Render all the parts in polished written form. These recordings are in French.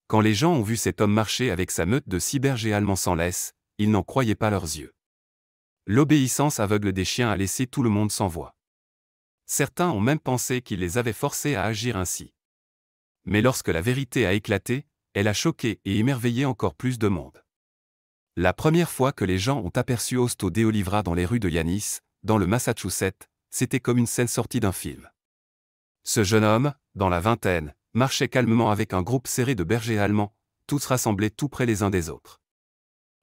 Quand les gens ont vu cet homme marcher avec sa meute de 6 bergers allemands sans laisse, ils n'en croyaient pas leurs yeux. L'obéissance aveugle des chiens a laissé tout le monde sans voix. Certains ont même pensé qu'il les avait forcés à agir ainsi. Mais lorsque la vérité a éclaté, elle a choqué et émerveillé encore plus de monde. La première fois que les gens ont aperçu Hosto de Oliveira dans les rues de Yannis, dans le Massachusetts, c'était comme une scène sortie d'un film. Ce jeune homme, dans la vingtaine, marchait calmement avec un groupe serré de bergers allemands, tous rassemblés tout près les uns des autres.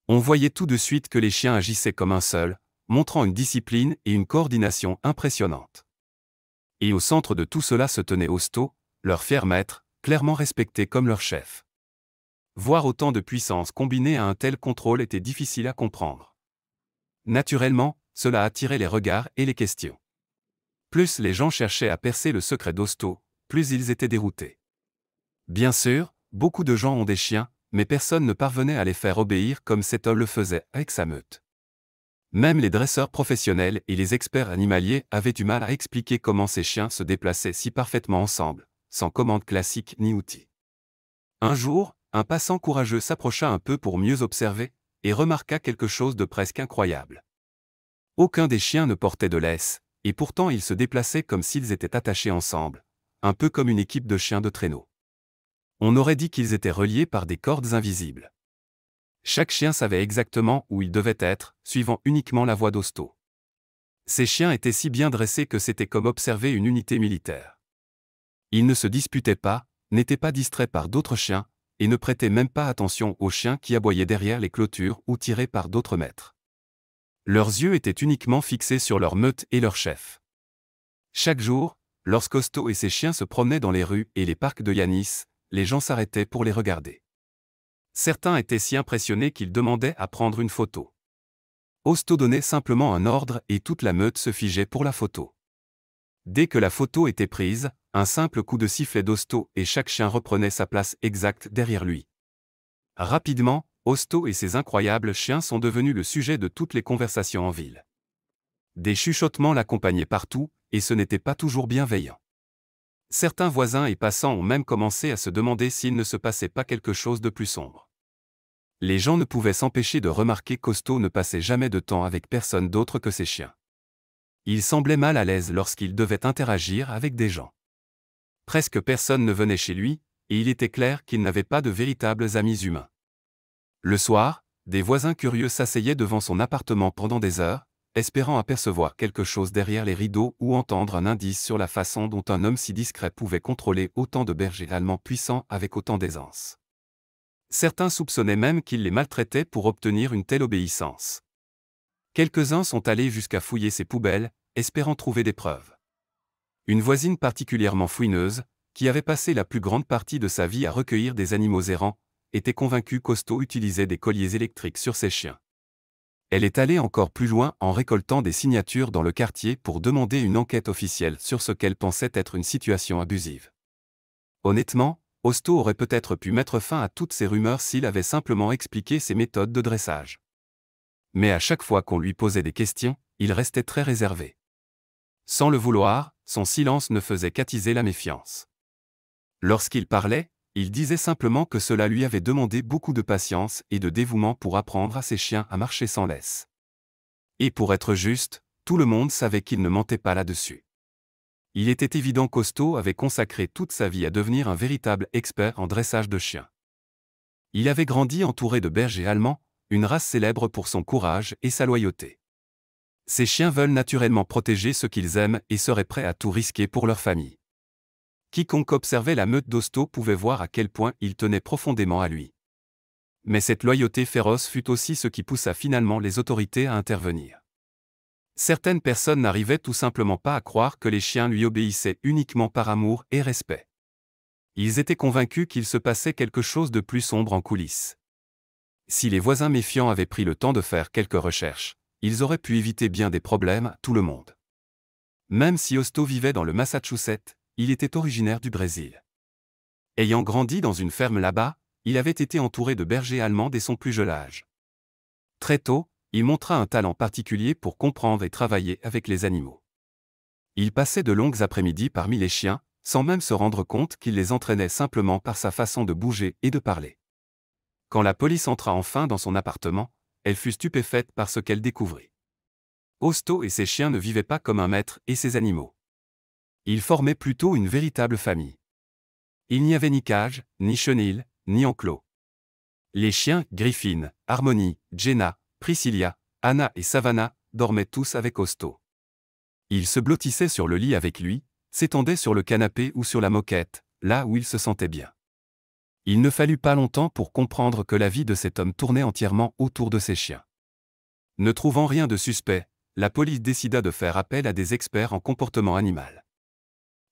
On voyait tout de suite que les chiens agissaient comme un seul, montrant une discipline et une coordination impressionnantes. Et au centre de tout cela se tenait Hosto, leur fier maître, clairement respecté comme leur chef. Voir autant de puissance combinée à un tel contrôle était difficile à comprendre. Naturellement, cela attirait les regards et les questions. Plus les gens cherchaient à percer le secret d'Hosto, plus ils étaient déroutés. Bien sûr, beaucoup de gens ont des chiens, mais personne ne parvenait à les faire obéir comme cet homme le faisait avec sa meute. Même les dresseurs professionnels et les experts animaliers avaient du mal à expliquer comment ces chiens se déplaçaient si parfaitement ensemble, sans commande classique ni outil. Un jour, un passant courageux s'approcha un peu pour mieux observer, et remarqua quelque chose de presque incroyable. Aucun des chiens ne portait de laisse, et pourtant ils se déplaçaient comme s'ils étaient attachés ensemble, un peu comme une équipe de chiens de traîneau. On aurait dit qu'ils étaient reliés par des cordes invisibles. Chaque chien savait exactement où il devait être, suivant uniquement la voix d'Hosto. Ces chiens étaient si bien dressés que c'était comme observer une unité militaire. Ils ne se disputaient pas, n'étaient pas distraits par d'autres chiens, et ne prêtaient même pas attention aux chiens qui aboyaient derrière les clôtures ou tirés par d'autres maîtres. Leurs yeux étaient uniquement fixés sur leur meute et leur chef. Chaque jour, lorsqu'Hosto et ses chiens se promenaient dans les rues et les parcs de Yannis, les gens s'arrêtaient pour les regarder. Certains étaient si impressionnés qu'ils demandaient à prendre une photo. Hosto donnait simplement un ordre et toute la meute se figeait pour la photo. Dès que la photo était prise, un simple coup de sifflet d'Hosto et chaque chien reprenait sa place exacte derrière lui. Rapidement, Hosto et ses incroyables chiens sont devenus le sujet de toutes les conversations en ville. Des chuchotements l'accompagnaient partout, et ce n'était pas toujours bienveillant. Certains voisins et passants ont même commencé à se demander s'il ne se passait pas quelque chose de plus sombre. Les gens ne pouvaient s'empêcher de remarquer qu'Hosto ne passait jamais de temps avec personne d'autre que ses chiens. Il semblait mal à l'aise lorsqu'il devait interagir avec des gens. Presque personne ne venait chez lui, et il était clair qu'il n'avait pas de véritables amis humains. Le soir, des voisins curieux s'asseyaient devant son appartement pendant des heures, espérant apercevoir quelque chose derrière les rideaux ou entendre un indice sur la façon dont un homme si discret pouvait contrôler autant de bergers allemands puissants avec autant d'aisance. Certains soupçonnaient même qu'il les maltraitait pour obtenir une telle obéissance. Quelques-uns sont allés jusqu'à fouiller ses poubelles, espérant trouver des preuves. Une voisine particulièrement fouineuse, qui avait passé la plus grande partie de sa vie à recueillir des animaux errants, était convaincue qu'Hosto utilisait des colliers électriques sur ses chiens. Elle est allée encore plus loin en récoltant des signatures dans le quartier pour demander une enquête officielle sur ce qu'elle pensait être une situation abusive. Honnêtement, Hosto aurait peut-être pu mettre fin à toutes ces rumeurs s'il avait simplement expliqué ses méthodes de dressage. Mais à chaque fois qu'on lui posait des questions, il restait très réservé. Sans le vouloir, son silence ne faisait qu'attiser la méfiance. Lorsqu'il parlait, il disait simplement que cela lui avait demandé beaucoup de patience et de dévouement pour apprendre à ses chiens à marcher sans laisse. Et pour être juste, tout le monde savait qu'il ne mentait pas là-dessus. Il était évident qu'Hosto avait consacré toute sa vie à devenir un véritable expert en dressage de chiens. Il avait grandi entouré de bergers allemands, une race célèbre pour son courage et sa loyauté. Ces chiens veulent naturellement protéger ce qu'ils aiment et seraient prêts à tout risquer pour leur famille. Quiconque observait la meute d'Hosto pouvait voir à quel point il tenait profondément à lui. Mais cette loyauté féroce fut aussi ce qui poussa finalement les autorités à intervenir. Certaines personnes n'arrivaient tout simplement pas à croire que les chiens lui obéissaient uniquement par amour et respect. Ils étaient convaincus qu'il se passait quelque chose de plus sombre en coulisses. Si les voisins méfiants avaient pris le temps de faire quelques recherches, ils auraient pu éviter bien des problèmes à tout le monde. Même si Hosto vivait dans le Massachusetts, il était originaire du Brésil. Ayant grandi dans une ferme là-bas, il avait été entouré de bergers allemands dès son plus jeune âge. Très tôt, il montra un talent particulier pour comprendre et travailler avec les animaux. Il passait de longues après-midi parmi les chiens, sans même se rendre compte qu'il les entraînait simplement par sa façon de bouger et de parler. Quand la police entra enfin dans son appartement, elle fut stupéfaite par ce qu'elle découvrit. Hosto et ses chiens ne vivaient pas comme un maître et ses animaux. Ils formaient plutôt une véritable famille. Il n'y avait ni cage, ni chenil, ni enclos. Les chiens, Griffin, Harmony, Jenna, Priscilla, Anna et Savannah, dormaient tous avec Hosto. Ils se blottissaient sur le lit avec lui, s'étendaient sur le canapé ou sur la moquette, là où ils se sentaient bien. Il ne fallut pas longtemps pour comprendre que la vie de cet homme tournait entièrement autour de ses chiens. Ne trouvant rien de suspect, la police décida de faire appel à des experts en comportement animal.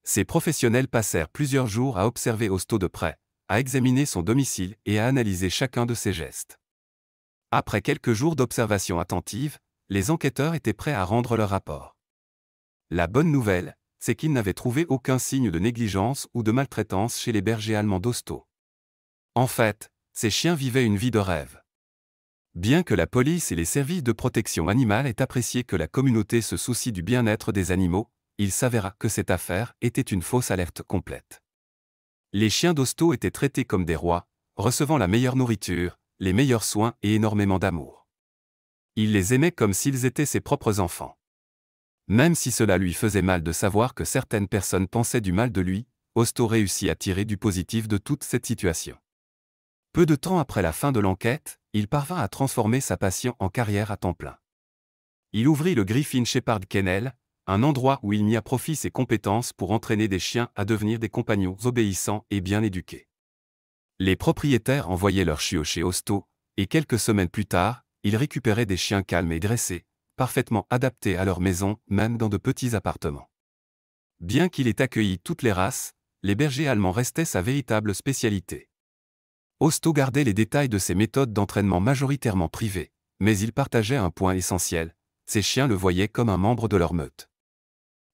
Ces professionnels passèrent plusieurs jours à observer Hosto de près, à examiner son domicile et à analyser chacun de ses gestes. Après quelques jours d'observation attentive, les enquêteurs étaient prêts à rendre leur rapport. La bonne nouvelle, c'est qu'ils n'avaient trouvé aucun signe de négligence ou de maltraitance chez les bergers allemands d'Hosto. En fait, ces chiens vivaient une vie de rêve. Bien que la police et les services de protection animale aient apprécié que la communauté se soucie du bien-être des animaux, il s'avéra que cette affaire était une fausse alerte complète. Les chiens d'Hosto étaient traités comme des rois, recevant la meilleure nourriture, les meilleurs soins et énormément d'amour. Il les aimait comme s'ils étaient ses propres enfants. Même si cela lui faisait mal de savoir que certaines personnes pensaient du mal de lui, Hosto réussit à tirer du positif de toute cette situation. Peu de temps après la fin de l'enquête, il parvint à transformer sa passion en carrière à temps plein. Il ouvrit le Griffin Shepherd Kennel, un endroit où il mit à profit ses compétences pour entraîner des chiens à devenir des compagnons obéissants et bien éduqués. Les propriétaires envoyaient leurs chiots chez Hosto, et quelques semaines plus tard, ils récupéraient des chiens calmes et dressés, parfaitement adaptés à leur maison, même dans de petits appartements. Bien qu'il ait accueilli toutes les races, les bergers allemands restaient sa véritable spécialité. Hosto gardait les détails de ses méthodes d'entraînement majoritairement privées, mais il partageait un point essentiel, ses chiens le voyaient comme un membre de leur meute.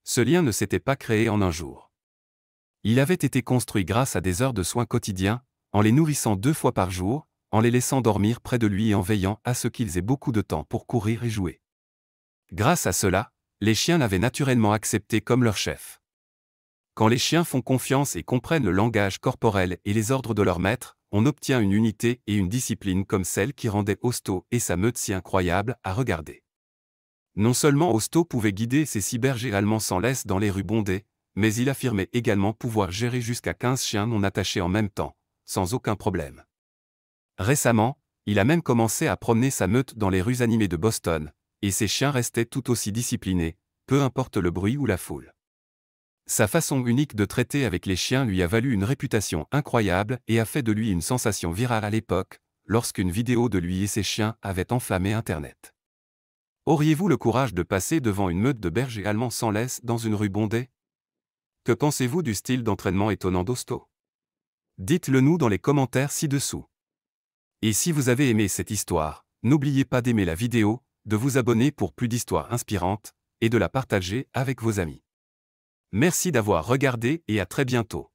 Ce lien ne s'était pas créé en un jour. Il avait été construit grâce à des heures de soins quotidiens, en les nourrissant 2 fois par jour, en les laissant dormir près de lui et en veillant à ce qu'ils aient beaucoup de temps pour courir et jouer. Grâce à cela, les chiens l'avaient naturellement accepté comme leur chef. Quand les chiens font confiance et comprennent le langage corporel et les ordres de leur maître, on obtient une unité et une discipline comme celle qui rendait Hosto et sa meute si incroyables à regarder. Non seulement Hosto pouvait guider ses 6 bergers allemands sans laisse dans les rues bondées, mais il affirmait également pouvoir gérer jusqu'à 15 chiens non attachés en même temps, sans aucun problème. Récemment, il a même commencé à promener sa meute dans les rues animées de Boston, et ses chiens restaient tout aussi disciplinés, peu importe le bruit ou la foule. Sa façon unique de traiter avec les chiens lui a valu une réputation incroyable et a fait de lui une sensation virale à l'époque, lorsqu'une vidéo de lui et ses chiens avait enflammé Internet. Auriez-vous le courage de passer devant une meute de bergers allemands sans laisse dans une rue bondée? Que pensez-vous du style d'entraînement étonnant d'Hosto? Dites-le nous dans les commentaires ci-dessous. Et si vous avez aimé cette histoire, n'oubliez pas d'aimer la vidéo, de vous abonner pour plus d'histoires inspirantes, et de la partager avec vos amis. Merci d'avoir regardé et à très bientôt.